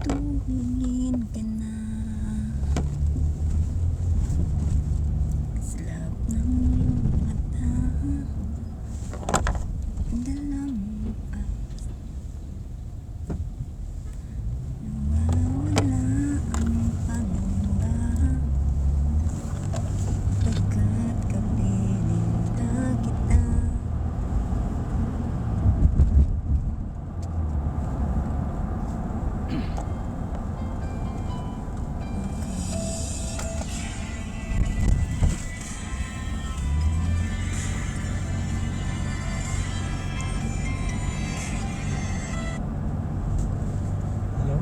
tumingin ka na sa loob ng iyong mata. Dalang nawawala ang pangamba pagkat kapiling na kita. Hello?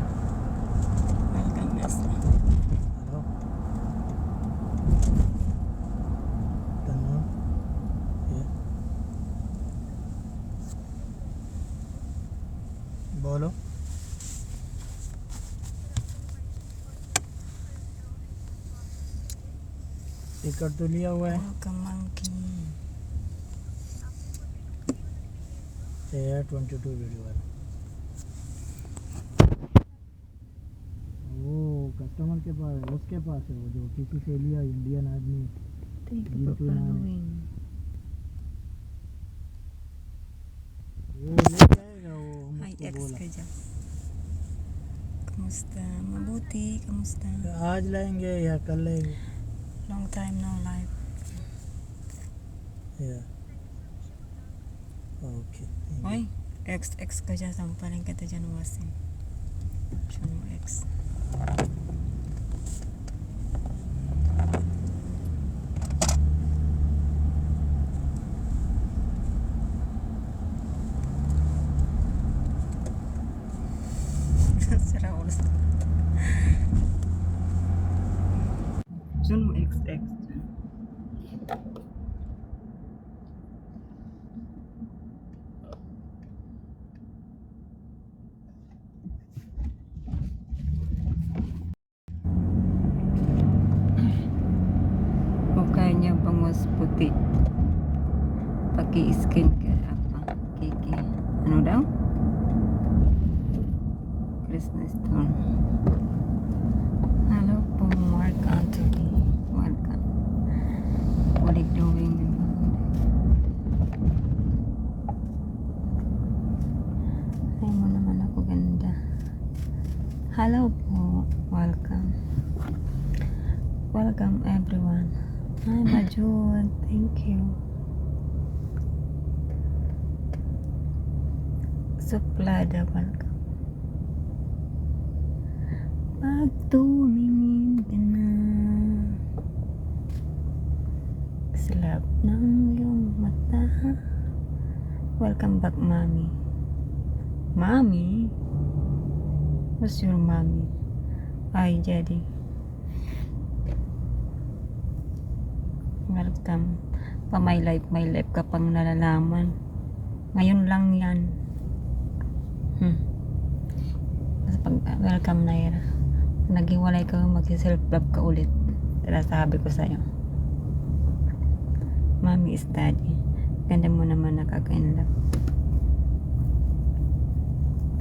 Welcome, Master. Hello? Tanong? Yeah. बोलो टिकट तो लिया हुआ है Welcome, monkey. 22 वीडियो वाला वो कस्टमर के पास है, उसके पास है वो जो किसी से लिया इंडियन आदमी Thank you You for too, Nani. following. वो लेके आएगा वो Hi, हमको ex बोला ka dyan. Kamusta? Mabuti? Kamusta? आज लाएंगे या कल लाएंगे Long time no live. या okay Oy, ex ka dyan. Sampaling kita dyan wasin. Siya mo ex. Sira ulo sa... Siya mo ex. Mukha niya bangos puti. Paki-skin care apa? Kiki. Ano daw? Christmas storm. Hello po, Mark Anthony. Welcome. What are you doing? Ay mo naman ako ganda. Hello po. Welcome. Welcome everyone. Hi Majud. Thank you. Suplada, welcome. Pag tumingin ka na sa loob ng iyong mata. Welcome back, Mommy. Mommy? What's your mommy? Hi, Daddy. Welcome. Pa my life ka pang nalalaman. Ngayon lang yan. Welcome, Naira. Naghiwalay ka, magsi-self-love ka ulit. Sabi ko sa'yo. Mommy is daddy. Ganda mo naman nakaka-inlove.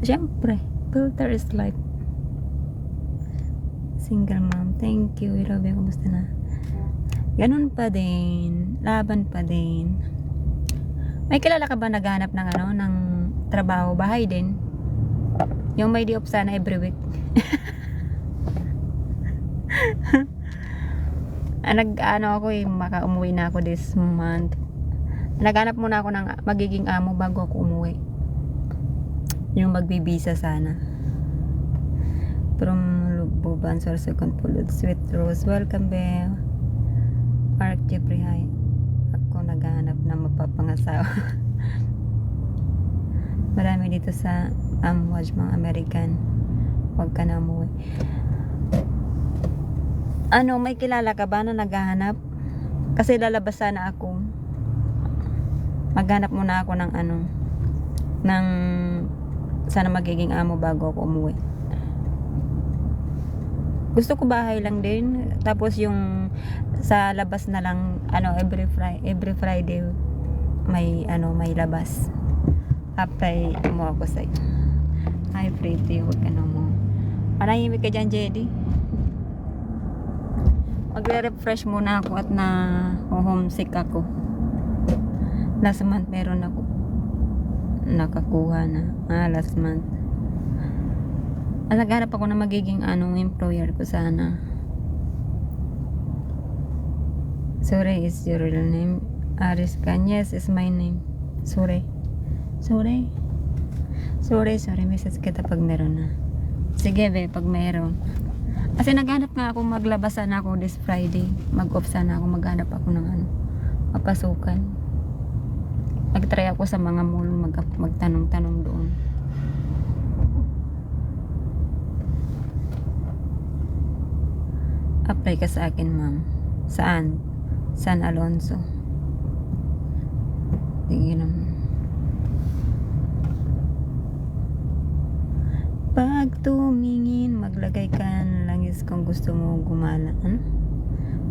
Siyempre, filter is life. Single mom. Thank you, Irobe. Kumusta na? Ganun pa din. Laban pa din. May kilala ka ba naghanap ng ng trabaho? Bahay din. Yung may di-off sana every week. Ako maka-umuwi na ako this month. Naghanap muna ako ng magiging amo bago ako umuwi. Yung magbibisa sana. From Lububan, Sorsogon, Pulod, Sweet Rose. Welcome, Belle. Park Jeffrey High. Ako naghanap na mapapangasawa. Marami dito sa Amwaj, mga American. Huwag ka na umuwi. May kilala ka ba na naghahanap? Kasi lalabas sana ako. Maghanap muna ako ng ng sana magiging amo bago ako umuwi. Gusto ko bahay lang din. Tapos yung sa labas na lang every Friday may may labas. Apply mo ako sa'yo. Hi, pretty. Huwag ka na mo. Manahimik ka dyan, Jedy. Magre-refresh muna ako at homesick ako. Last month meron ako nakakuha na. Last month. At naghanap ako na magiging employer ko sana. Sure is your real name. Aris Kanyes is my name. Sure. Message kita pag meron na. Sige be, pag meron. Kasi naghanap nga ako, maglabas sana ako this Friday. Mag-off sana ako, maghanap ako ng mapasukan. Nag-try ako sa mga mall, magtanong-tanong doon. Apply ka sa akin, ma'am. Saan? San Alonso. Sige naman. Pag tumingin, maglagay ka ng langis kung gusto mo gumala.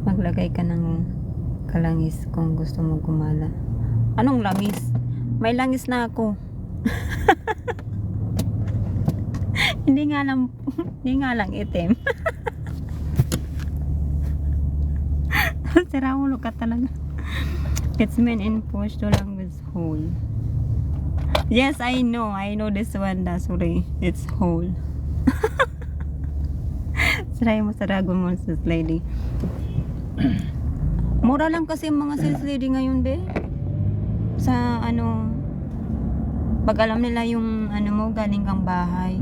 Maglagay ka ng kalangis kung gusto mo gumala. Anong langis? May langis na ako. Hindi nga lang itim. Sira ulo ka talaga. It's meant in Pashto language whole. Yes, I know this one, sorry. It's whole. Saray mo sa Dragon Mall Sales Lady. Mura lang kasi mga sales lady ngayon, be. Sa pag alam nila yung mo, galing kang bahay.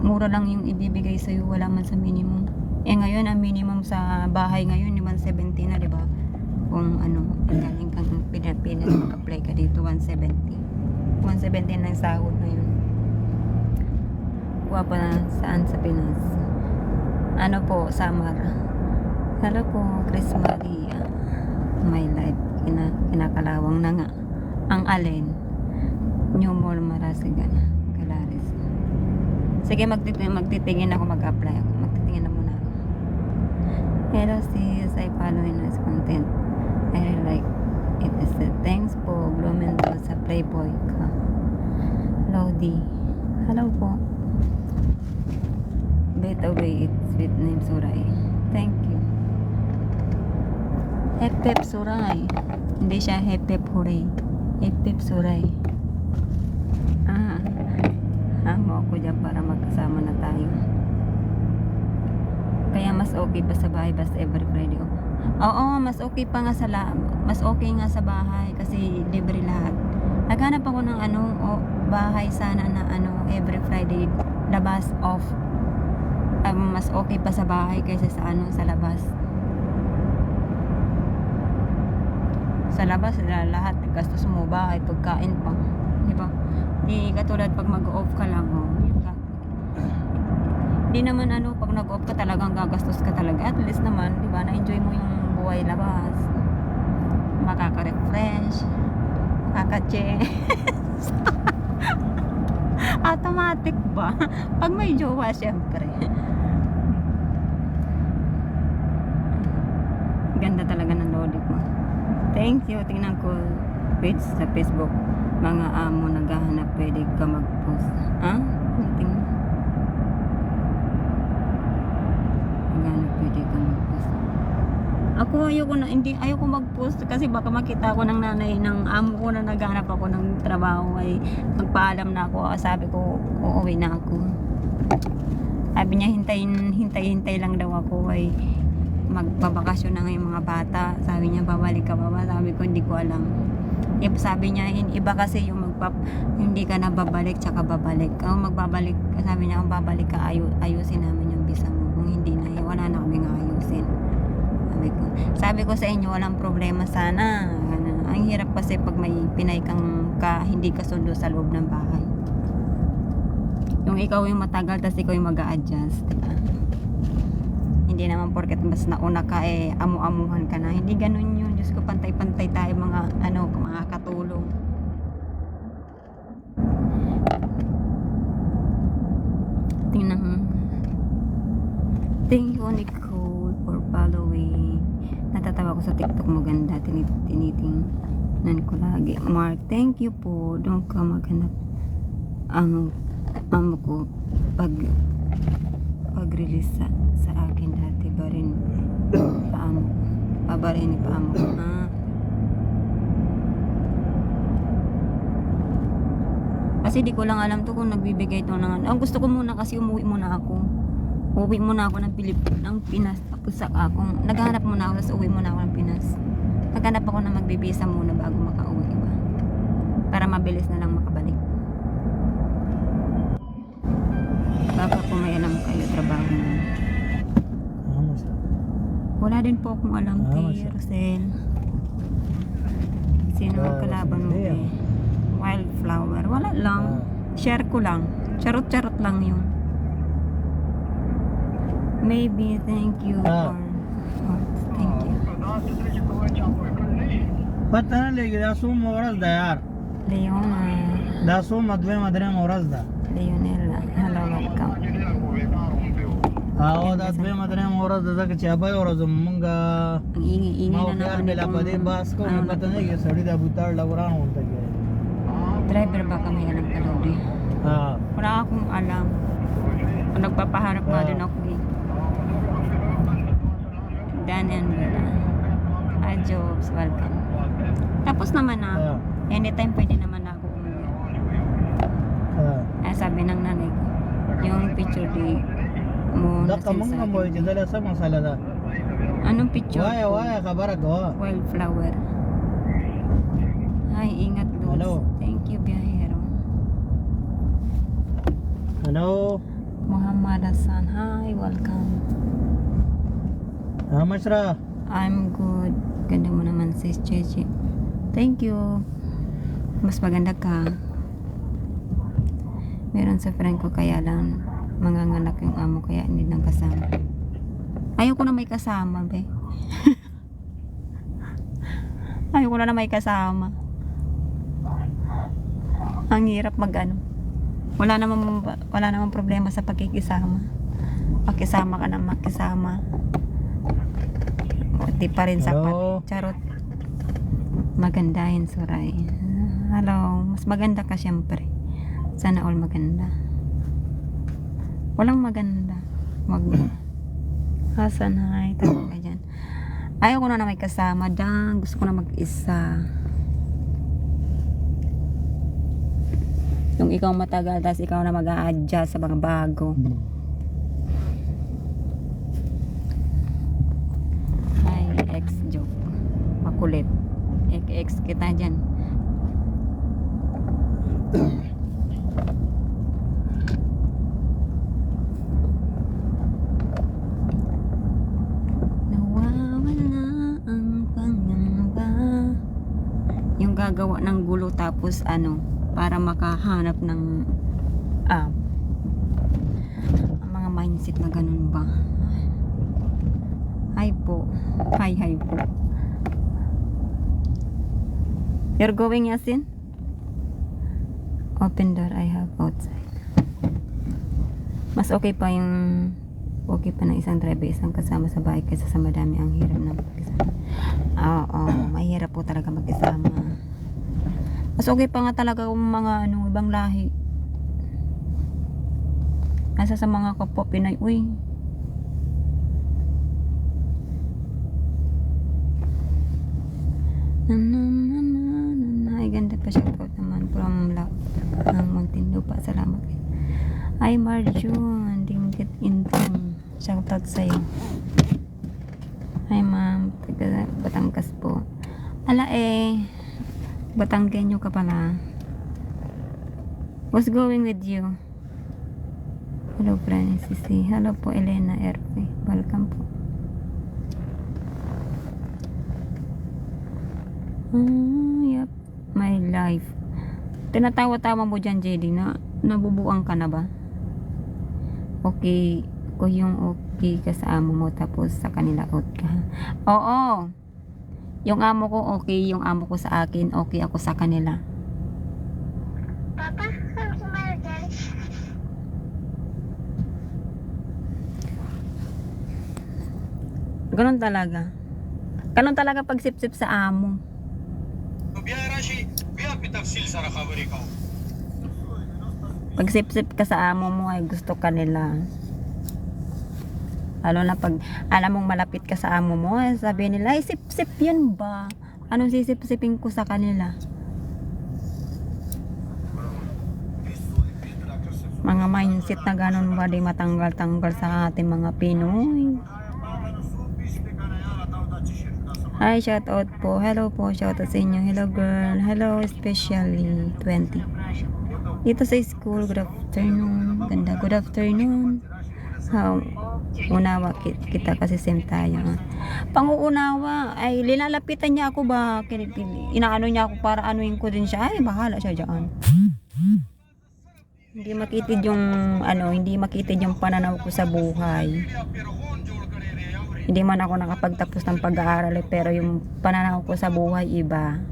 Mura lang yung ibibigay sa'yo, wala man sa minimum. Ngayon, ang minimum sa bahay ngayon, 170 na, di ba? Kung galing kang Pilipinas, mag-apply ka dito, 170 na yung sahod na yun. Kuha pa na saan sa Pinas. Summer. Hello po, Chris Maria. My life. Kinakalawang na nga. Ang alin. New Mall Marasigan. Galaris. Sige, magtitingin ako, mag-apply ako. Magtitingin na muna ako. Hello sis, I follow in this content. I really like it. Thanks po, Blumenthal sa Playboy ka. Lodi. Hello po. Better way, it's sweet name Suray. Thank you. Hep Suray. Hindi siya Hep Hooray. Hep Suray. Mo ako dyan para magkasama na tayo. Kaya mas okay pa sa bahay basta every Friday. Oo, mas okay pa nga mas okay nga sa bahay kasi libre lahat. Naghanap ako ng bahay sana na every Friday labas off. Mas okay pa sa bahay kaysa sa sa labas. Sa labas lahat gastos mo, bahay, pagkain pa, di ba? Di katulad pag mag-off ka lang, di naman pag nag-off ka talagang gagastos ka talaga. At least naman, di ba, na-enjoy mo yung buhay labas, makaka-refresh, makaka-check. Automatic ba? Pag may jowa, syempre. Ganda talaga ng lodi ko. Thank you. Tingnan ko page sa Facebook. Mga amo naghahanap, pwede ka mag-post. Tingnan. Naghahanap, pwede ka mag-post. Ako ayoko mag-post kasi baka makita ko ng nanay ng amo ko na naghahanap ako ng trabaho, ay magpaalam na ako. Sabi ko, uuwi na ako. Sabi niya, hintay lang daw ako, ay magbabakasyon na ngayong mga bata. Sabi niya, babalik ka ba? Sabi ko, hindi ko alam. Sabi niya, iba kasi yung hindi ka na babalik tsaka babalik. Magbabalik, sabi niya, kung babalik ka, ayusin namin yung visa mo. Kung hindi na, wala na kaming ayusin. Sabi ko sa inyo, walang problema sana. Ang hirap kasi pag may pinay kang hindi ka sundo sa loob ng bahay. Yung ikaw yung matagal, tas ikaw yung mag-a-adjust, diba? Hindi naman porket mas nauna ka, amu-amuhan ka na. Hindi ganun yun. Diyos ko, pantay-pantay tayo mga katulong. Tingnan. Thank you, Nicole, for following. Natatawa ko sa TikTok mo, ganda. Tinitingnan ko lagi. Mark, thank you po. Doon ka maghanap. Amo ko pag nag-release sa akin dati ba rin paamo. Pabarin ni paamo. Kasi di ko lang alam to kung nagbibigay to ng ang gusto ko muna kasi umuwi muna ako. Uwi muna ako ng Pinas. Tapos kung naghahanap muna ako, tapos uwi muna ako ng Pinas. Naghanap ako na magbibisa muna bago makauwi ba. Para mabilis na lang makabalik. Baka kung may alam kayo trabaho mo. Vamos. Wala din po akong alam kay Rosel. Sino ang kalaban mo eh? Wildflower. Wala lang. Share ko lang. Charot-charot lang yun. Maybe, thank you for... Oh, thank you. पता नहीं लेकिन दासू मोरस दा यार Leona. दासू मधवे मधरे मोरस दा Leonella. Hello, welcome. आओ दासवे मधरे मोरस दा के चाबा और जमंगा Ang ingay-ingay माओ na प्यार naman मिला पदे बास को ano, पता नहीं ये सड़ी दा बुतार लवरान होता है driver ba kami alam ka Lodi? हां Wala akong alam. Kung nagpapaharap nga din ako eh. Daniel Villa. Hi Jobs, welcome. Tapos naman na, anytime pwede naman ako umuwi. Ay sabi ng nanay ko, yung picture di mo दा कमंग nasin sa मोय akin. जला सा मसाला दा Anong picture? Via ko? Via खबर गवा Wildflower. Hi, ingat Luz. Hello. Thank you, biyahero. Hello Muhammad Hassan, hi, welcome. हां मशरा I'm good. Ganda mo naman sis Cheche. Thank you. Mas maganda ka. Meron sa friend ko kaya lang manganganak yung amo kaya hindi nang kasama. Ayoko na may kasama, be. Ayoko na may kasama. Ang hirap mag-ano. Wala namang problema sa pagkikisama. Pakisama ka na makisama. Di pa rin sapat. Hello. Charot. Magandahin, Suray. Hello. Mas maganda ka syempre. Sana all maganda. Walang maganda. Wag mo. Hasan, hi. Tawag ka dyan. Ayaw ko na may kasama. Dang. Gusto ko na mag-isa. Yung ikaw matagal, tapos ikaw na mag-a-adjust sa mga bago. Ex-joke. Makulit. Ex kita dyan. Nawawala ang pangamba. Yung gagawa ng gulo tapos ano, para makahanap ng ang mga mindset na ganun ba. Hi po. Hi po. You're going, Yasin? Open door I have outside. Mas okay pa na isang driver, isang kasama sa bahay kaysa sa madami. Ang hirap na mag-isama. Oo, mahirap po talaga mag-isama. Mas okay pa nga talaga kung mga ibang lahi. Nasa sa mga kapwa Pinay, uy. Ay, ganda pa siya po naman from Muntinlupa. Salamat. Ay, Marjun, dinggit intong. Shoutout sa'yo. Hi, ma'am. Taga Batangas po. Ala Batanggenyo ka pala. What's going with you? Hello, Francis. Hello po, Elena RP. Welcome po. Yep. My life. Tinatawa-tawa mo dyan, JD, na nabubuang ka na ba? Okay. Kung yung okay ka sa amo mo, tapos sa kanila out ka. Oo. Yung amo ko okay, yung amo ko sa akin, okay ako sa kanila. Papa, saan kumain dyan? Ganon talaga. Ganon talaga pag sip-sip sa amo. Pag sip-sip ka sa amo mo ay gusto ka nila. Lalo na pag alam mong malapit ka sa amo mo, sabi nila, ay sip-sip yan ba? Anong sisip-sipin ko sa kanila? Mga mindset na ganun ba di matanggal-tanggal sa ating mga Pinoy. Hi, shout out po. Hello po, shout out sa inyo. Hello girl. Hello, especially 20. Dito sa school, good afternoon. Ganda, good afternoon. Unawa kita kasi same tayo. Panguunawa, ay linalapitan niya ako ba? Inaano niya ako para anuin ko din siya. Ay, bahala siya dyan. Hindi makitid yung hindi makitid yung pananaw ko sa buhay. Hindi man ako nakapagtapos ng pag-aaral pero yung pananaw ko sa buhay iba.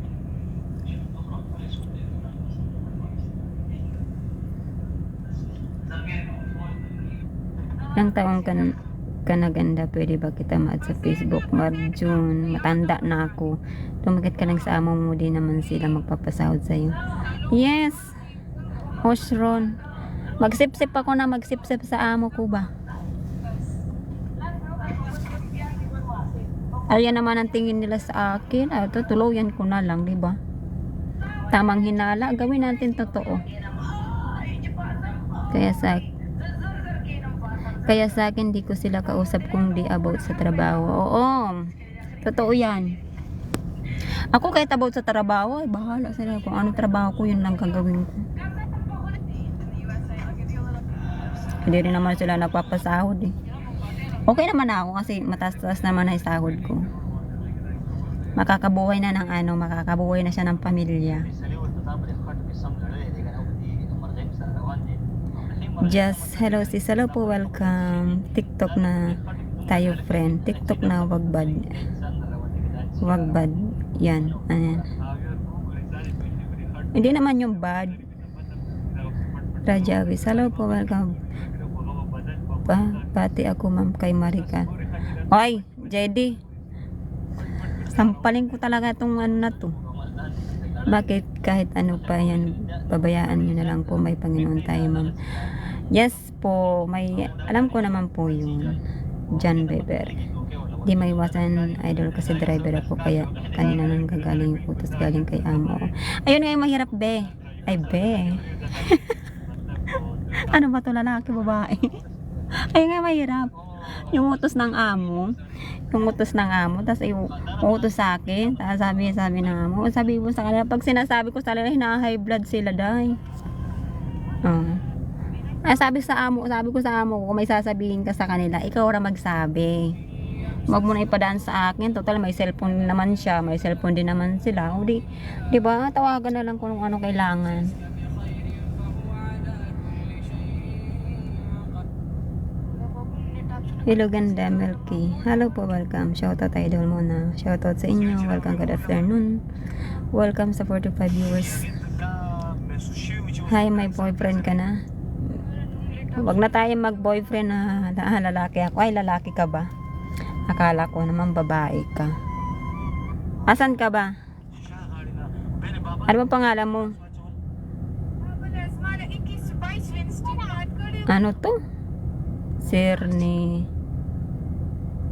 Ilang taong ka naganda, pwede ba kita ma-add sa Facebook? Marjun, matanda na ako. Tumakit ka lang sa amo mo, di naman sila magpapasahod sa'yo. Yes! Osron, magsip-sip ako na magsip-sip sa amo ko ba? Ayan naman ang tingin nila sa akin. Tuluyan ko na lang, di ba? Tamang hinala, gawin natin totoo. Kaya sa akin, di ko sila kausap kung di about sa trabaho. Oo, totoo yan. Ako kahit about sa trabaho, ay bahala sila. Kung ano trabaho ko, yun lang gagawin ko. Hindi rin naman sila napapasahod eh. Okay naman ako kasi mataas-taas naman ay sahod ko. Makakabuhay na makakabuhay na siya ng pamilya. Just, hello sis, hello po, welcome. TikTok na tayo friend. TikTok na wagbad. Wagbad. Yan, ayan. Hindi naman yung bad. Rajawis, hello po, welcome. Pati ako ma'am kay Marika. Oy, JD. Sampalin ko talaga itong na to. Bakit kahit ano pa yan, pabayaan nyo na lang po, may Panginoon tayo ma'am. Yes po, alam ko naman po yun. John Beber. Di may iwasan idol kasi driver ako, kaya kanina nang gagaling yung utos galing kay amo. Ayun nga yung mahirap be. Ay be. Ano ba to, lalaki, babae? Ayun nga mahirap. Yung utos ng amo. Tapos yung utos sa akin. Tapos sabi ng amo. Sabi ko sa kanila, pag sinasabi ko sa kanila, hina-high blood sila dahil. Sabi ko sa amo, kung may sasabihin ka sa kanila, ikaw ra magsabi. Wag mo na ipadaan sa akin. Total, may cellphone naman siya. May cellphone din naman sila. O di ba? Tawagan na lang kung ano kailangan. Hello ganda, Milky. Hello po, welcome. Shoutout idol muna. Shoutout sa inyo. Welcome, good afternoon. Welcome sa 45 viewers. Hi, may boyfriend ka na? Wag na tayo mag-boyfriend na lalaki ako. Ay, lalaki ka ba? Akala ko naman babae ka. Asan ka ba? Ano bang pangalan mo? Ano to? Sirni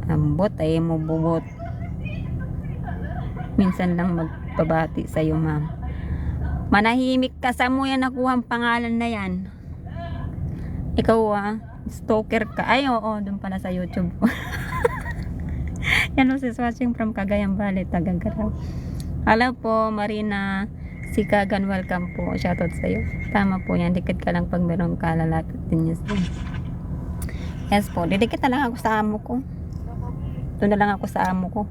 ambot ay mo bubot. Minsan lang magpabati sa'yo ma'am. Manahimik ka, sa mo yan nakuha ang pangalan na yan. Ikaw stalker ka. Ay oo, dun pala sa YouTube. Yan o, sis watching from Cagayan Valley, Tagagaraw. Hello po Marina Sikagan, welcome po. Shoutout sa'yo. Tama po yan, dikit ka lang pag meron ka, lalapit din niya sa'yo. Yes po, didikit na lang ako sa amo ko. Doon na lang ako sa amo ko.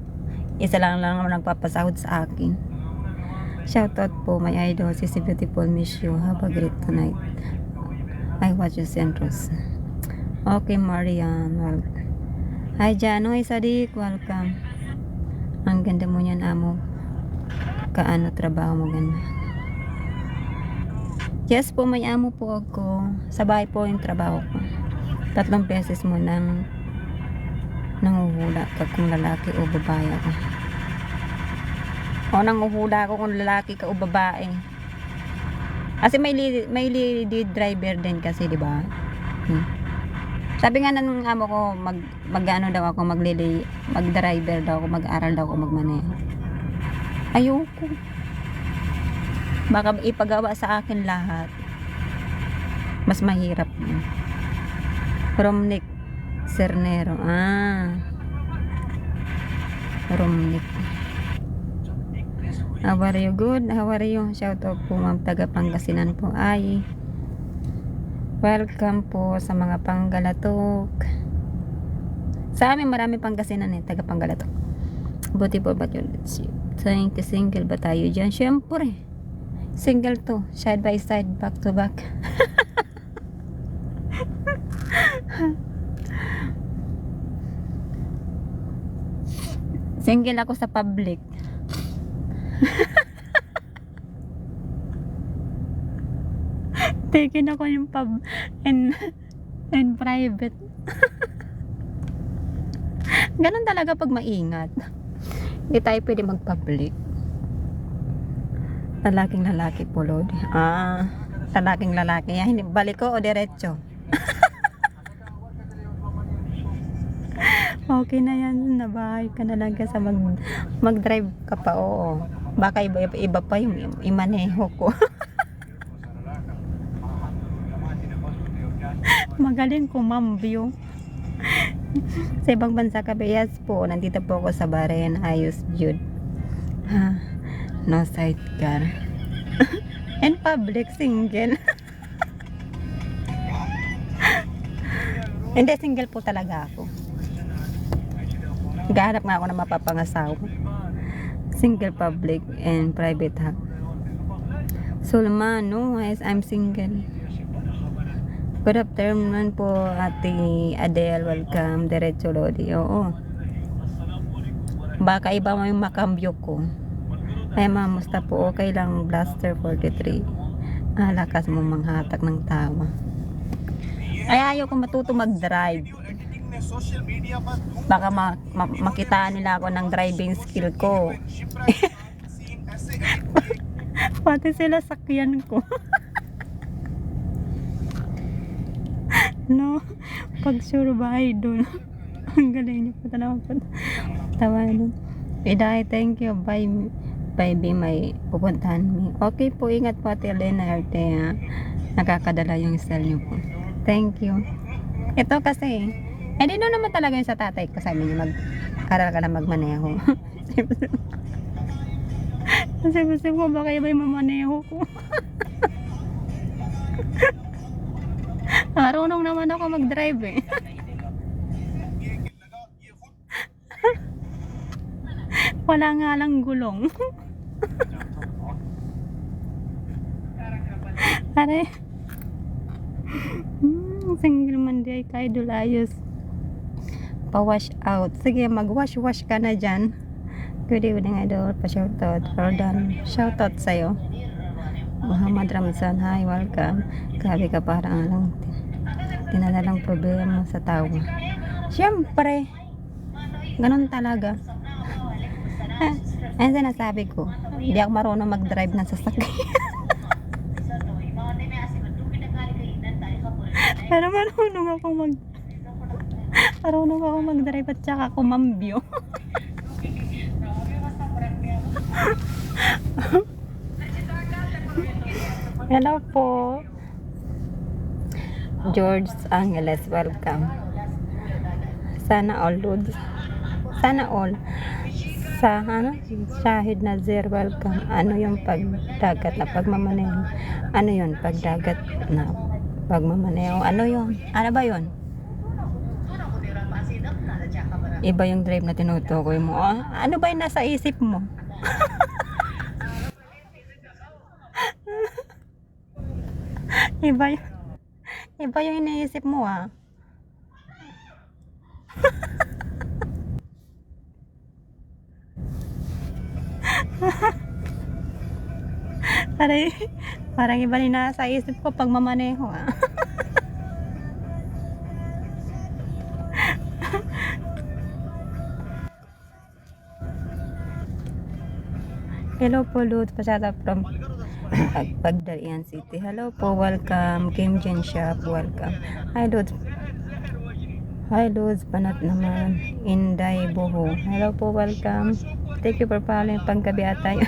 Isa lang naman nagpapasahod sa akin. Shoutout po my idol, Sisi Beautiful, miss you. Have a great tonight. I watch you Centros. Okay, Marian. Welcome. Hi, Janoy Sadik. Welcome. Ang ganda mo niyan, amo. Kaano trabaho mo ganda. Yes po, may amo po ako. Sa bahay po yung trabaho ko. 3 beses mo nang nanguhula ka kung lalaki o babae ako. O nanguhula ako kung lalaki ka o babae. Kasi may lead driver din kasi, di ba? Sabi nga ng amo ko, mag-ano daw ako, mag-driver daw ako, mag-aral daw ako magmaneho. Ayoko. Baka ipagawa sa akin lahat. Mas mahirap yun. Romnick Cernero. Romnick. How are you? Good. How are you? Shout out po ma'am taga Pangasinan po. Ay. Welcome po sa mga Panggalatok. Sa amin marami Pangasinan taga Panggalatok. Buti po ba't yun? Thank you. Single ba tayo dyan? Siyempre. Single to. Side by side. Back to back. Single ako sa public. Taken ako yung pub and private. Ganun talaga pag maingat. Hindi tayo pwede mag-public. Lalaking lalaki po, Lord. Lalaking lalaki. Hindi, balik ko o diretso? Okay na yan. Nabahay ka na lang ka sa mag-drive ka pa. Oo. Baka iba pa yung imaneho ko. Magaling kumambyo. Sa ibang bansa ka, yes po. Nandito po ako sa Bahrain. Ayos, Jude. No sidecar. And public, single. Hindi, single po talaga ako. Gahanap nga ako na mapapangasawa. Single, public, and private ha. Sulman, no? Yes, I'm single. Good afternoon po, Ate Adele. Welcome. Diretso Lodi. Oo. Baka iba mo yung makambyo ko. Ay, mamusta po. Okay lang. Blaster 43. Lakas mo manghatak ng tawa. Ay, ayaw ko matuto mag-drive. Baka makitaan nila ako ng driving skill ko. Pati sila sakyan ko. No, pag sure ba idol. Ang galing niyo po talaga po. Tawa nun. Iday, thank you. Bye may pupuntahan mo. Okay po, ingat po Ate Elena Arte. Nakakadala yung style niyo po. Thank you. Ito kasi, di doon naman talaga yung sa tatay ko. Sabi niya, mag-aral ka na magmaneho. Kasi ko, baka iba yung mamaneho ko. Marunong naman ako mag-drive eh. Wala nga lang gulong. Pare. Single man di ay ka-idol ayos. Pa-wash out. Sige, mag-wash ka na dyan. Good evening, idol. Pa-shoutout. Roldan. Shoutout sa'yo. Muhammad Ramzan. Hi, welcome. Grabe ka, parang lang tinadalang problema sa tao. Siyempre. Ganun talaga. Ayun sinasabi ko. Hindi ako marunong mag-drive ng sasakyan. Pero marunong akong mag-drive at saka kumambyo. Hello po. George Angeles, welcome. Sana all, Lord. Sana all. Sa Shahid Nazir, welcome. Ano yung pagdagat na pagmamaneho? Ano yun? Pagdagat na pagmamaneho? Ano yun? Ano ba yun? Iba yung drive na tinutukoy mo. Ano ba yung nasa isip mo? Iba yung iniisip mo Parang iba rin nasa isip ko pag mamaneho Hello po, Lud. Pasada from Pagdalian City. Hello po, welcome. Kim Jen Shop, welcome. Hi, Lud. Hi Luz, panat naman. Inday Buho. Hello po, welcome. Thank you for following. Panggabi atay.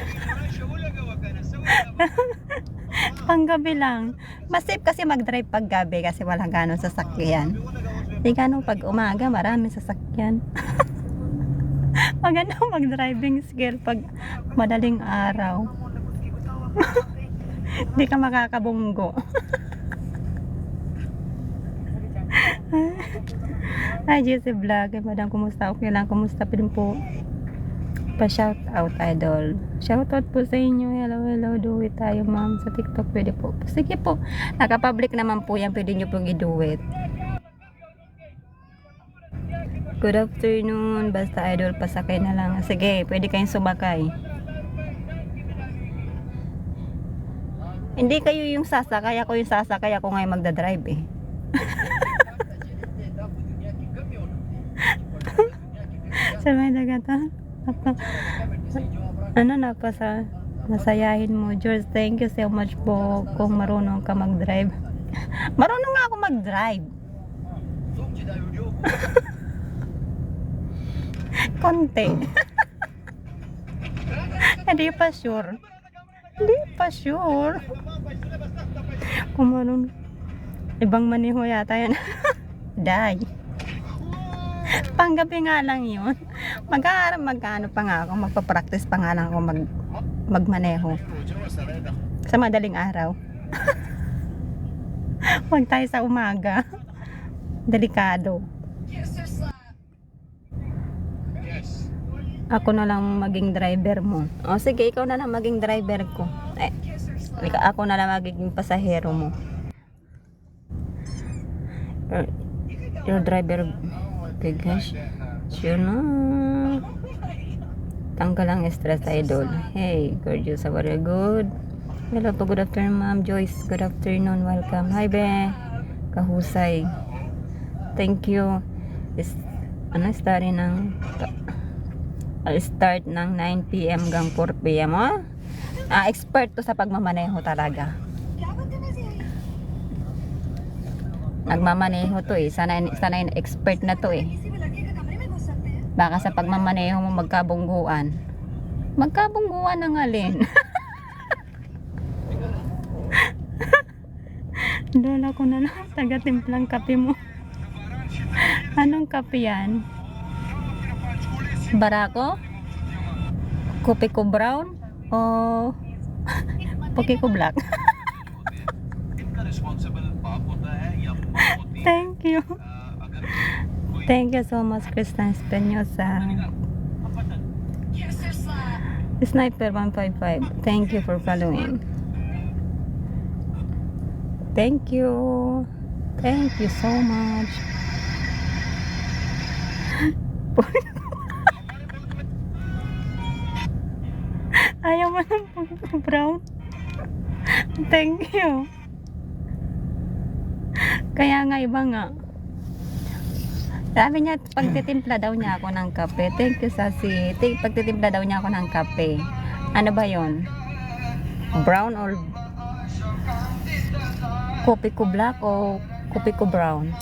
Panggabi lang. Mas safe kasi mag-drive paggabi kasi walang ganong sasakyan. Di ganong pag umaga, maraming sasakyan. Maganda mag-driving skill pag madaling araw. Di ka makakabunggo. Hi JC Vlog. Madam, kumusta? Okay lang. Kumusta pa din po? Pa-shout out, idol. Shout out po sa inyo. Hello, hello. Do it tayo, ma'am. Sa TikTok pwede po. Sige po. Naka-public naman po yan. Pwede nyo pong i-do it. Good afternoon. Basta idol, pasakay na lang. Sige, pwede kayong sumakay. Hindi kayo yung sasakay. Ako yung sasakay. Ako ngayon magdadrive eh. Sa may dagatan. Nasayahin mo. George, thank you so much po kung marunong ka mag-drive. Marunong nga ako mag-drive. Konti. Hindi pa sure. Hindi pa sure. Kung marunong. Ibang maniho yata yan. Die. Panggabi nga lang yun. Magkano pa nga ako. Magpa-practice pa nga lang ako magmaneho. Sa madaling araw. Huwag tayo sa umaga. Delikado. Ako na lang maging driver mo. O sige, ikaw na lang maging driver ko. Ako na lang magiging pasahero mo. Your driver. Okay guys. Sure na. Tanggal lang stress, idol. Hey, gorgeous. Very good. Hello po. Good afternoon, ma'am Joyce. Good afternoon. Welcome. Hi, be. Kahusay. Thank you. Start ng 9 PM hanggang 4 PM. Oh? Expert to sa pagmamaneho talaga. Nagmamaneho to eh. Sana expert na to eh. Baka sa pagmamaneho mo magkabungguan. Magkabungguan ng alin. Lola ko na lang. Taga-timplang kape mo. Anong kape yan? Barako? Kopi ko brown? O Poki ko black? Thank you. Thank you so much, Kristen Espinosa. Sniper 155. Thank you for following. Thank you. Thank you so much. Ayaw mo ng brown. Thank you. Kaya nga iba nga. Sabi niya, pagtitimpla daw niya ako ng kape. Thank you, Sassy. Pagtitimpla daw niya ako ng kape. Ano ba yon? Brown or kopi ko black o kopi ko brown?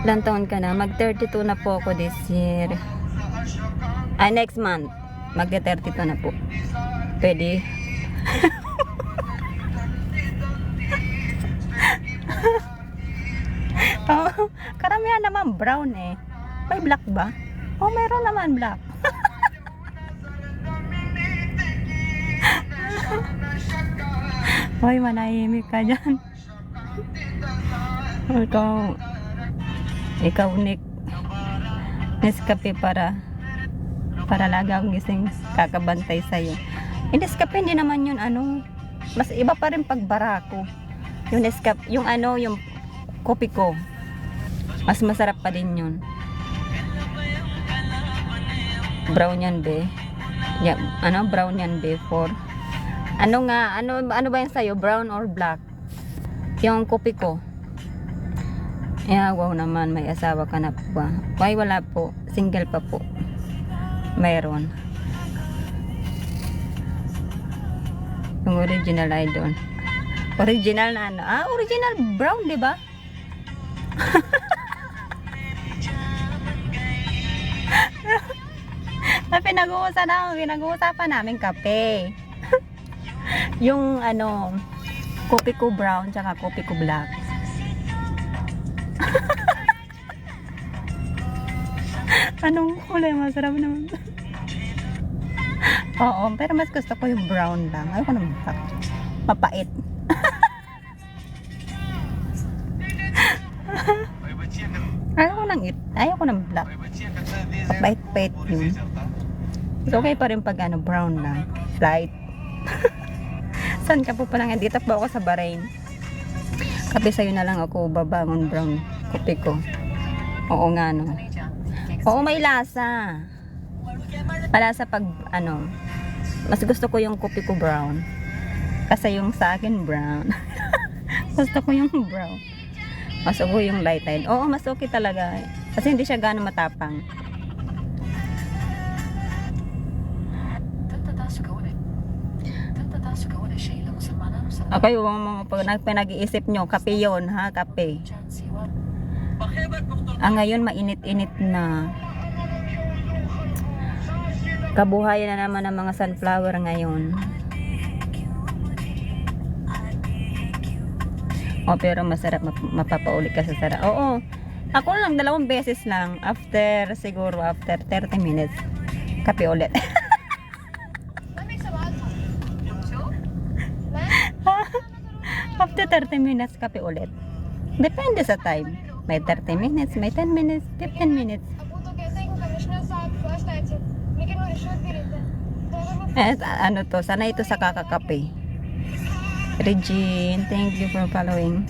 Ilang taon ka na? Mag 32 na po ako this year. Next month. Mag 32 na po. Pwede. Oh, karamihan naman brown eh. May black ba? Oh, meron naman black. Hoy, manahimik ka dyan. Ikaw Nick. Nescafe para lagi akong gising kakabantay sa'yo. Nescafe hindi naman yun mas iba pa rin pag barako. Yung Nescafe, yung yung kopi ko. Mas masarap pa din yun. Brown yan be. Yeah, brown yan be for. Ano ba yan sa'yo? Brown or black? Yung kopi ko. Wow naman, may asawa ka na po ba? Why wala po? Single pa po. Mayroon. Yung original idol. Original na original brown, di ba? Na pinag-uusapan namin kape. Yung ano, kopi ko brown tsaka kopi ko black. Anong kulay? Masarap naman. Oo, pero mas gusto ko yung brown lang. Ayoko ng black. Mapait. Ayoko ng black. Pait-pait yun. So, okay pa rin pag ano, brown lang. Light. Saan ka po pala nga? Dito pa ako sa Bahrain. Kape sa'yo na lang ako babangon brown. Kopi ko. Oo nga no. Oo, may lasa. Malasa pag ano. Mas gusto ko yung kopi ko brown. Kasi yung sa akin brown. Gusto ko yung brown. Mas okay yung light line. Oo, mas okay talaga. Kasi hindi siya gano'ng matapang. Okay, yung mga pinag-iisip nyo, kape yun, ha? Kape. Ngayon, mainit-init na. Kabuhayan na naman ng mga sunflower ngayon. Oh, pero masarap, mapapauli ka sa sarap. Oo. Ako lang, 2 beses lang. After 30 minutes. Kape ulit. After 30 minutes, kape ulit. Depende sa time. May 30 minutes, may 10 minutes, 15 minutes. Ano to, sana ito sa kakakape. Regine, thank you for following.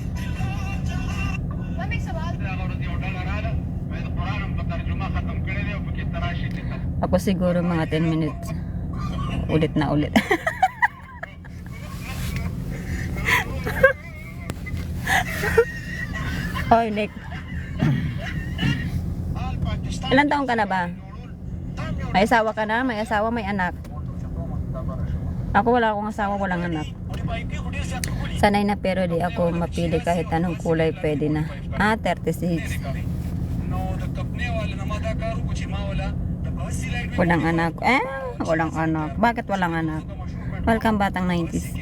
Ako siguro mga 10 minutes. Ulit na ulit. Hoy, Nick. Ilan taon ka na ba? May asawa ka na? May asawa, may anak? Ako wala akong asawa, walang anak. Sanay na pero di ako mapili kahit anong kulay pwede na. 36. Walang anak. Walang anak. Bakit walang anak? Welcome batang 90s.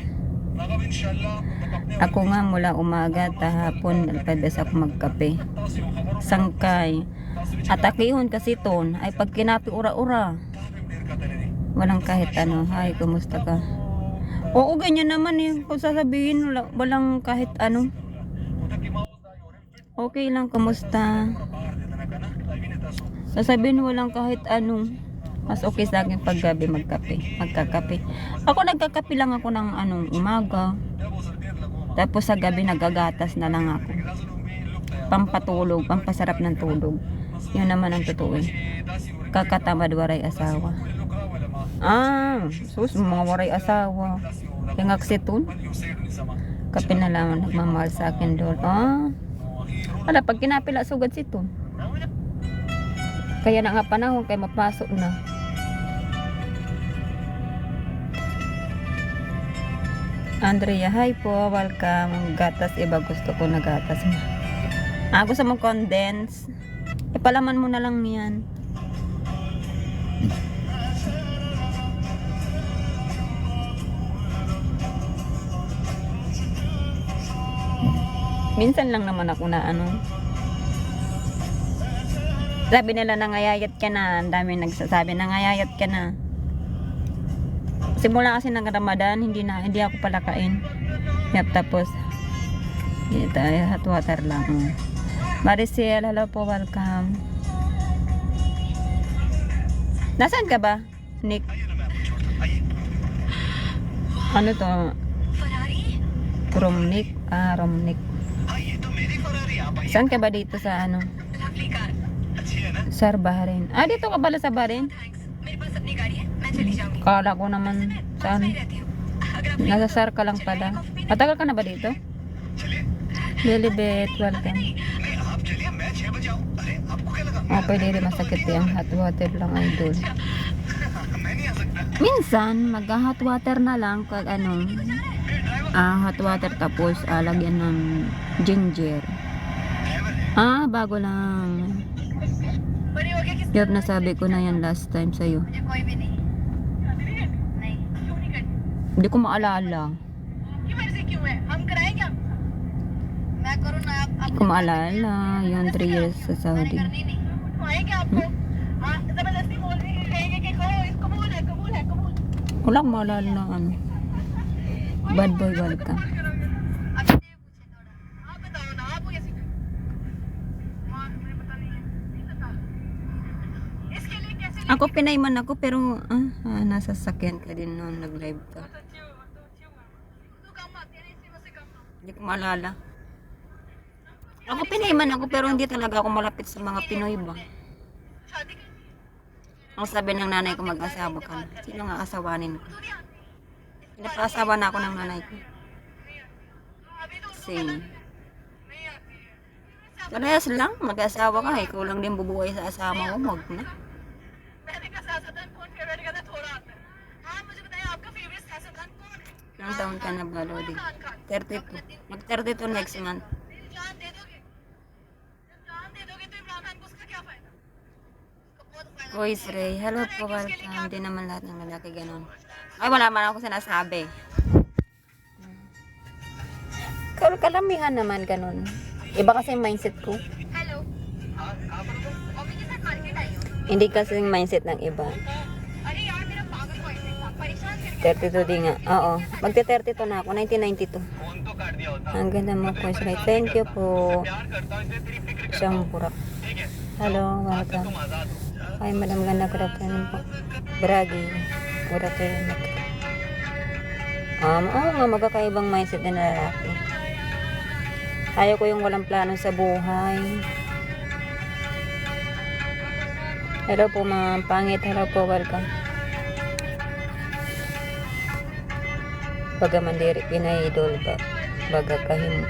Ako nga mula umaga tahapon nagpabes ako magkape. Sangkay. At akihon kasi ton ay pag kinapi ura-ura. Walang kahit ano. Hi, kumusta ka? Oo, ganyan naman eh. Kung sasabihin, walang kahit ano. Okay lang, kumusta? Sasabihin, walang kahit ano. Mas okay sa akin pag gabi magkakape. Ako nagkakape lang ako ng anong umaga. Tapos sa gabi nagagatas na lang ako. Pampatulog, pampasarap ng tulog. Yun naman ang totoo eh. Kakatamad waray asawa. Sus, mga waray asawa. Yung aksiton. Kape na lang nagmamahal sa akin doon. Wala, pag kinapila sugad si Ton. Kaya na nga panahon, kaya mapasok na. Andrea, hi po, welcome. Gatas, iba gusto ko na gatas mo. Gusto mong condense? Palaman mo na lang yan. Minsan lang naman ako na ano. Sabi nila nangayayat ka na. Ang dami nagsasabi nangayayat ka na. Simula kasi ng Ramadan, hindi ako palakain. Tapos ito, hot water lang. Maricel, hello po, welcome. Nasaan ka ba, Nick? Ano to? Romnick? Romnick. Saan ka ba dito sa ano? Sa Bahrain. Dito ka pala sa Bahrain? Kala ko naman saan. Nasa Sar ka lang pala. Matagal ka na ba dito? Lilibet, welcome. Pwede rin masakit yung hot water lang, idol. Minsan, mag-hot water na lang kag ano, hot water tapos lagyan ng ginger. Ah, bago lang. Yup, nasabi ko na yan last time sa'yo. Hindi ko maalala. Hindi ko maalala. Yung 3 years sa Saudi. Wala akong maalala na ano. Bad boy welcome. Ako pinayman ako pero nasa sakyan ka din noon nag-live ka. Hindi ko maalala. Ako pinayman ako pero hindi talaga ako malapit sa mga Pinoy ba. Ang sabi ng nanay ko mag-asawa ka na. Sino nga asawanin ko? Pinapaasawa na ako ng nanay ko. Same. Parehas lang, mag-asawa ka. Ikaw lang din bubuhay sa asama mo. Wag na. Ilang taon ka na ba, Lodi? 32. Mag-32 next month. Voice Ray. Hello po, welcome. Hindi naman lahat ng lalaki ganun. Ay, wala man ako sinasabi. Kalamihan naman ganun. Iba kasi yung mindset ko. Hindi kasi yung mindset ng iba. 32 din nga. Oo. Magte-32 na ako. 1992. Ang ganda mo, Voice Ray. Thank you po. Siyang pura. Hello, welcome. Ay, madam ganda ka po. Bragi. Good afternoon. Oo nga, magkakaibang mindset na lalaki. Ayaw ko yung walang plano sa buhay. Hello po mga pangit. Hello po, welcome. Baga mandiri, pinaidol ba? Baga kahim.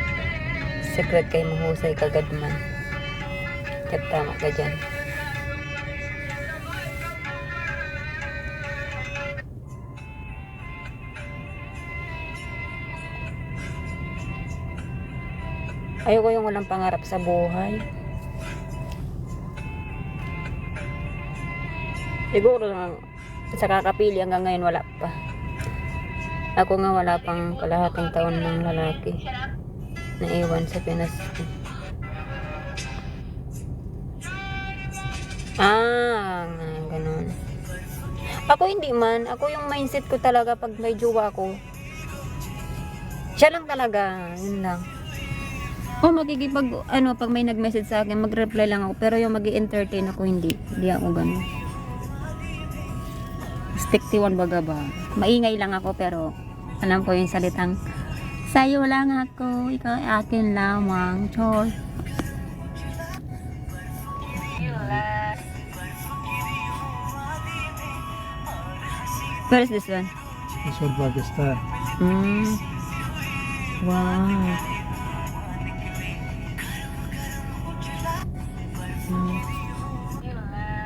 Secret kay mahusay kagad man. Kaya tama ka dyan. Ayoko yung walang pangarap sa buhay. Siguro lang sa kakapili hanggang ngayon wala pa. Ako nga wala pang kalahating taon ng lalaki na iwan sa Pinas. Ganun. Ako hindi man. Ako yung mindset ko talaga pag may jowa ko. Siya lang talaga. Yun lang. Pag may nag-message sa akin, mag-reply lang ako. Pero yung mag-i-entertain ako, hindi. Hindi ako ganun. Stick to one baga ba? Maingay lang ako, pero alam ko yung salitang, sa'yo lang ako, ikaw ay akin lamang. Chol. Where is this one? This one Pakistan. Wow.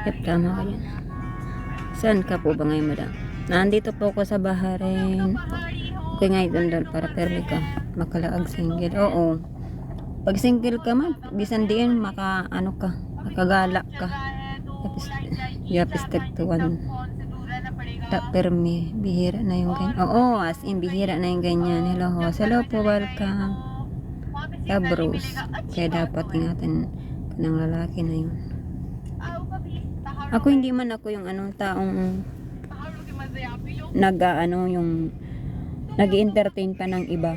Yep, tama ka yan. Saan ka po ba ngayon, madam? Nandito po ako sa Bahrain. Okay nga ito doon para permi ka. Makalaag single. Oo. Pag single ka man, bisan din makagala ka. Yapis tagtuan. Tak permi. Bihira na yung ganyan. Oo, as in bihira na yung ganyan. Hello host. Hello po, welcome. Bruce. Kaya dapat ingatan ka ng lalaki na yun. Ako hindi man ako yung taong yung nag-entertain pa ng iba.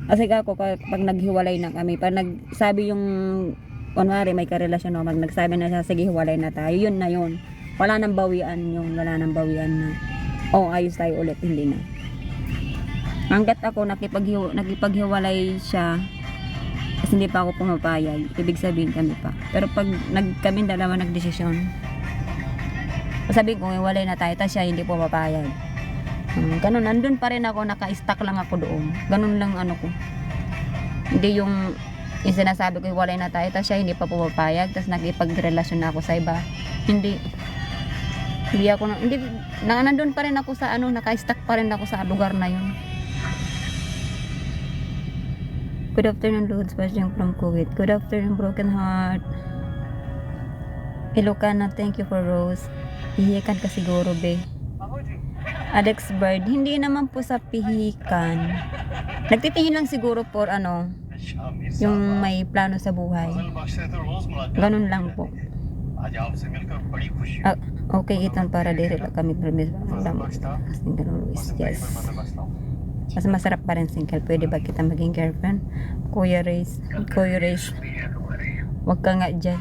Kasi ako pag naghiwalay na kami, pag nagsabi yung kunwari may karelasyon ako, pag nagsabi na siya sige hiwalay na tayo, yun na yun. Wala nang bawian na ayos tayo ulit, hindi na. Hanggat ako nakipaghiwalay siya kasi hindi pa ako pumapayag, ibig sabihin kami pa. Pero pag kami dalawa nagdesisyon, sabi ko hiwalay na tayo, tapos siya hindi pumapayag. Ganun, nandun pa rin ako, naka-stuck lang ako doon. Ganun lang ko. Hindi yung sinasabi ko hiwalay na tayo, tapos siya hindi pa pumapayag, tapos nakipagrelasyon na ako sa iba. Hindi nandun pa rin ako sa naka-stuck pa rin ako sa lugar na yun. Good afternoon, Lods. Watching from Kuwait. Good afternoon, Broken Heart. Ilocana, thank you for Rose. Hihikan ka siguro, be. Alex Bird, hindi naman po sa pihikan. Nagtitingin lang siguro for yung may plano sa buhay. Ganun lang po. Ah, okay, iton para dire kami promise. Kasing ganun, Luis. Yes. Mas masarap pa rin single. Pwede ba kita maging girlfriend? Kuya Reyes. Huwag ka nga dyan.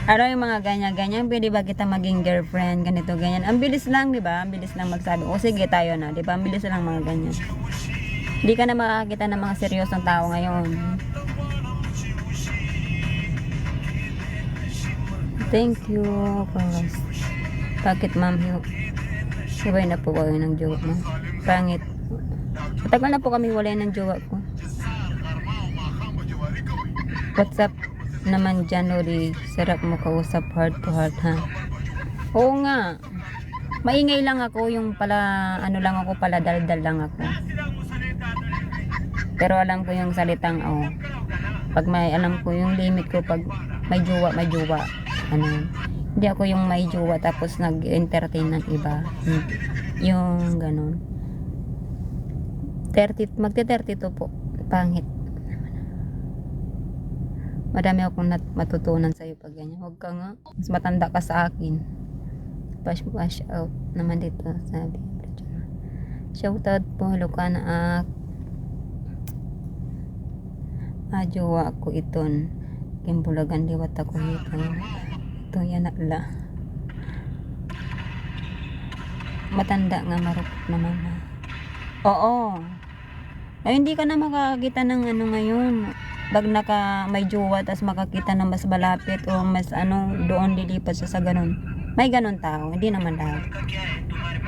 Ano yung mga ganyan-ganyan? Pwede ba kita maging girlfriend? Ganito, ganyan. Ang bilis lang, di ba? Ang bilis lang magsabi. O sige, tayo na. Di ba? Ang bilis lang mga ganyan. Hindi ka na makakita ng mga seryosong tao ngayon. Thank you for us. Bakit, ma'am? Hiway na po kayo ng jowa mo. Pangit. Matagal na po kami walay ng jowa ko. What's up naman dyan, Lori? Sarap mo kausap, heart to heart, ha? Oo nga. Maingay lang ako, yung pala, lang ako pala, daldal lang ako. Pero alam ko yung salitang, pag alam ko yung limit ko, pag may jowa. Hindi ako yung may jowa, tapos nag-entertain ng iba. Yung ganun. Magte-32 po. Pangit. Madami akong matutunan sa'yo pag ganyan. Huwag ka nga. Mas matanda ka sa akin. Wash out naman dito. Sabi. Shout out po. Lucana jowa ko iton. Kimbulagan liwat ako ito. Ito yan la. Matanda nga marupok naman ha. Oo. Ay, hindi ka na makakita ng ngayon. Pag may jowa, tas makakita ng mas malapit o mas doon lilipat siya sa ganun. May ganun tao, hindi naman lahat.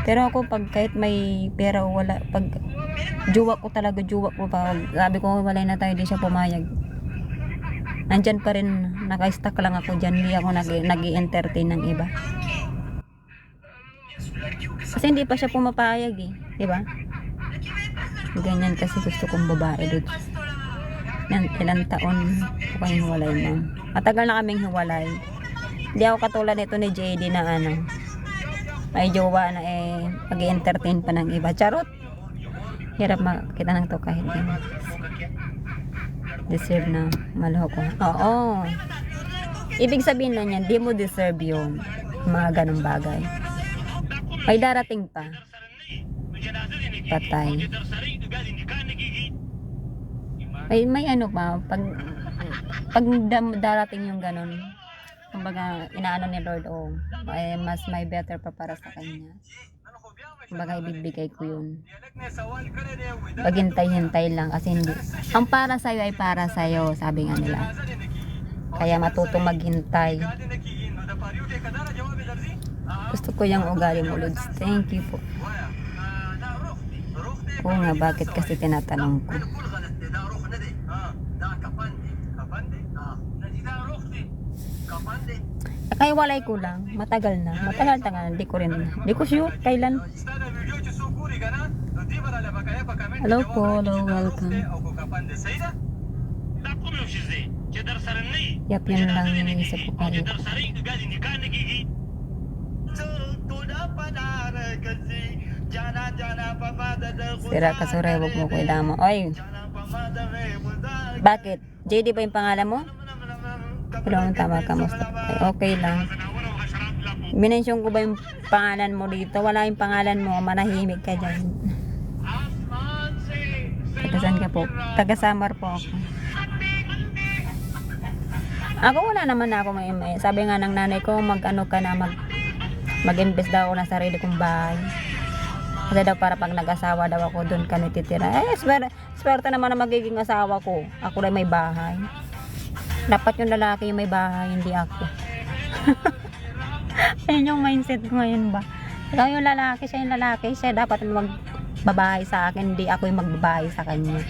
Pero ako, pag kahit may pera o wala, pag jowa ko pa, sabi ko, walay na tayo, di siya pumayag. Nandyan pa rin, naka-stuck lang ako dyan, hindi ako nag-i-entertain ng iba. Kasi hindi pa siya pumapayag eh, di ba? Ganyan kasi gusto kong babae doon. Ilang taon po kayong hiwalay mo. Matagal na kaming hiwalay. Hindi ako katulad nito ni JD na may jowa na mag-i-entertain pa ng iba. Charot! Hirap makita ng to kahit din. Deserve na maloko. Oo. Ibig sabihin na yan, di mo deserve yun. Mga ganong bagay. May darating pa. Patay. May pa, pag darating yung ganun, kumbaga inaano ni Lord, mas may better pa para sa kanya. Kumbaga ibibigay ko yun. Paghintay-hintay lang kasi hindi. Ang para sa'yo ay para sa'yo, sabi nga nila. Kaya matutong maghintay. Gusto ko yung ugali mo, Lods. Thank you po. Oo nga, bakit kasi tinatanong ko? Kaya walay ko lang, matagal na. Hindi ko sure kailan. Hello po, welcome. Yap, yun lang yung isip ko kayo. Sira ka suray, wag mo ko ilamo. Oy, bakit? JD ba yung pangalan mo? Pero ang tama ka, okay lang. Minensyon ko ba yung pangalan mo dito? Wala yung pangalan mo, manahimik ka dyan. Tagasan ka po? Taga-Samar po ako. Ako wala naman ako may sabi nga ng nanay ko, mag-invest daw ako na sarili kong bahay. Kasi daw para pag nag-asawa daw ako, doon kami titira. Swerte naman na magiging asawa ko. Ako rin may bahay. Dapat yung lalaki yung may bahay, hindi ako. Ayun yung mindset ko ngayon ba. Ikaw yung lalaki, siya dapat magbabahay sa akin, hindi ako yung magbabahay sa kanya.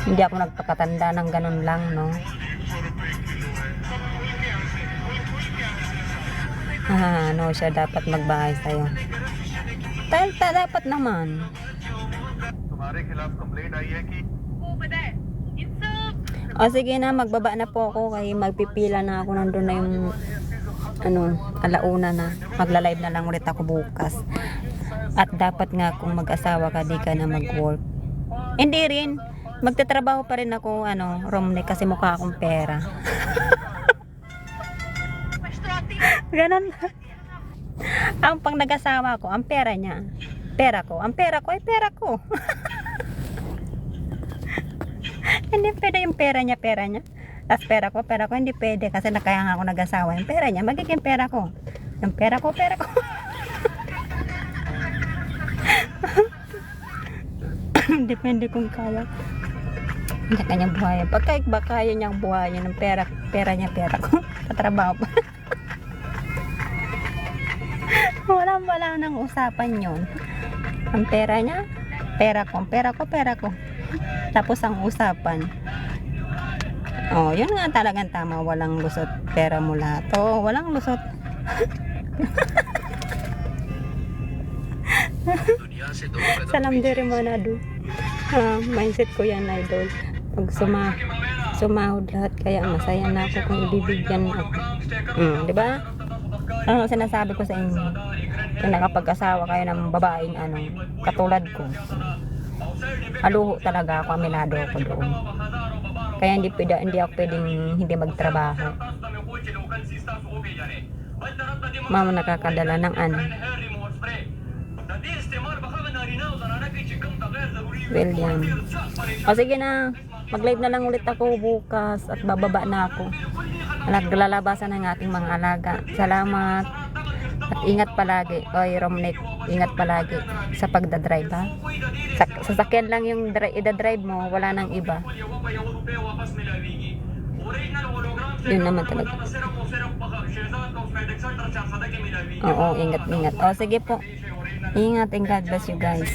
Hindi ako nagpakatanda ng ganun lang, no? No, siya dapat magbahay sa'yo. Dapat naman. हमारे खिलाफ कंप्लेंट आई है कि O sige na, magbaba na po ako kaya magpipila na ako. Nandun na yung alauna na. Magla-live na lang ulit ako bukas. At dapat nga kung mag-asawa ka, di ka na mag-work. Hindi rin. Magtatrabaho pa rin ako, Romney, kasi mukha akong pera. Ganon. Ang pang nag-asawa ko, ang pera niya. Pera ko. Ang pera ko ay pera ko. Hindi pwede yung pera niya. Tapos pera ko, hindi pwede. Kasi kaya nga ako nag-asawa. Yung pera niya, magiging pera ko. Yung pera ko. Depende kung kaya. Hindi kanyang buhayan. Pagka ba kaya niyang buhayan ng pera niya, pera ko. Tatrabaho pa. Wala nang usapan yun. Ang pera niya, pera ko. Tapos ang usapan, yun nga talagang tama. Walang lusot, pera mo lahat. Walang lusot. Salam dari Manado. Mindset ko yan, idol. Pag sumahod lahat, kaya masaya na ako kung ibibigyan ako. Diba? Ano sinasabi ko sa inyo? Kung nakapag-asawa kayo ng babaeng katulad ko, aluho talaga ako, aminado ako doon. Kaya hindi ako pwedeng hindi magtrabaho. Mama nakakadala ng William. O sige na, mag-live na lang ulit ako bukas at bababa na ako. Naglalabasan ng ating mga alaga. Salamat. At ingat palagi. Oy, Romnek, ingat palagi sa pagdadrive, ha? Sasakyan lang yung ida-drive mo, wala nang iba. Yun naman talaga. Oo, ingat. O, sige po. Ingat and God bless you guys.